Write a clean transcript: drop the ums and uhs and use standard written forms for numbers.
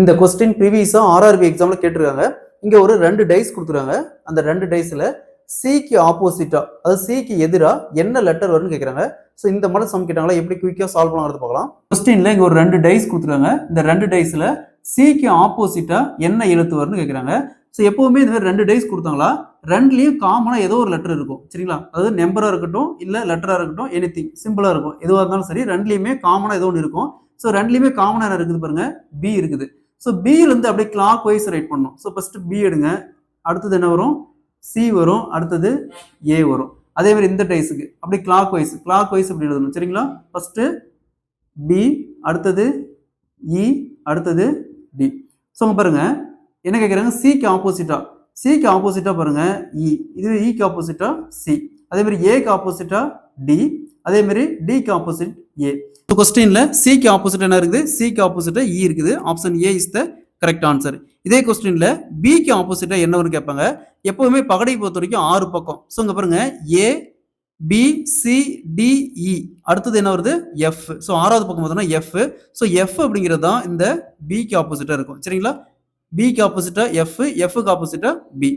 இந்த question ப்ரீவியஸா RRB எக்ஸாம்ல கேட்டிருக்காங்க. இங்க ஒரு 2 டைஸ் குடுத்துருக்காங்க. அந்த 2 டைஸ்ல சிக்கு ஆப்போசிட்டா, அதாவது சிக்கு எதிரா என்ன லெட்டர் வரும்னு கேக்குறாங்க. சோ இந்த மாடல் சம் கேட்டாங்களா, எப்படி குயிக்கா சால்வ் பண்ணலாம்னு பார்க்கலாம். கொஸ்டின்ல இங்க ஒரு 2 டைஸ் குடுத்துருக்காங்க. இந்த 2 டைஸ்ல சிக்கு ஆப்போசிட்டா என்ன எழுத்து வரும்னு கேக்குறாங்க. சோ எப்பவுமே இந்த மாதிரி 2 டைஸ் கொடுத்தாங்களா, ரெண்டுலயும் காமனா ஏதோ ஒரு லெட்டர் இருக்கும். சரிங்களா? அதாவது நம்பரா இருக்கட்டும், இல்ல லெட்டரா இருக்கட்டும், எனிதிங் சிம்பிளா இருக்கும். எதுவா இருந்தாலும் சரி, ரெண்டுலயுமே காமனா ஏதோ ஒன்று இருக்கும். சோ ரெண்டுலயுமே காமனா என்ன இருக்குது பாருங்க, பி இருக்குது. ஸோ பியில இருந்து அப்படியே கிளாக் வைஸ் ரைட் பண்ணணும். ஸோ ஃபர்ஸ்ட் பி எடுங்க, அடுத்தது என்ன வரும், சி வரும், அடுத்தது ஏ வரும். அதே மாதிரி இந்த டைஸுக்கு அப்படியே கிளாக் வைஸ் அப்படி எழுதணும். சரிங்களா? ஃபர்ஸ்ட் பி, அடுத்தது இ, அடுத்தது டி. ஸோ பாருங்க என்ன கேட்குறாங்க, சிக்கு ஆப்போசிட்டா பாருங்க இ, இது இக்கு ஆப்போசிட்டா சி, அதே மாதிரி ஏக்கு ஆப்போசிட்டா டி, அதே மாதிரி டிக்கு ஆப்போசிட் ஏ. கொஸ்டின்ல சிக்கு ஆப்போசிட் என்ன இருக்குது, சிக்கு ஆப்போசிட்டா இ இருக்குது. Option A is the correct answer. இதே கொஸ்டின்ல பிக்கு ஆப்போசிட்டா என்ன வரும்னு கேட்பாங்க. எப்பவுமே பகடை பொறுத்த வரைக்கும் 6 பக்கம். ஸோ இங்க பாருங்க ஏ பி சி டி இ, அடுத்தது என்ன வருது, எஃப். ஸோ 6வது பக்கம் பார்த்தோம்னா எஃப். ஸோ எஃப் அப்படிங்கிறது தான் இந்த பிக்கு ஆப்போசிட்டா இருக்கும். சரிங்களா? பிக்கு ஆப்போசிட்டா எஃப், எஃப்க்கு ஆப்போசிட்டா பி.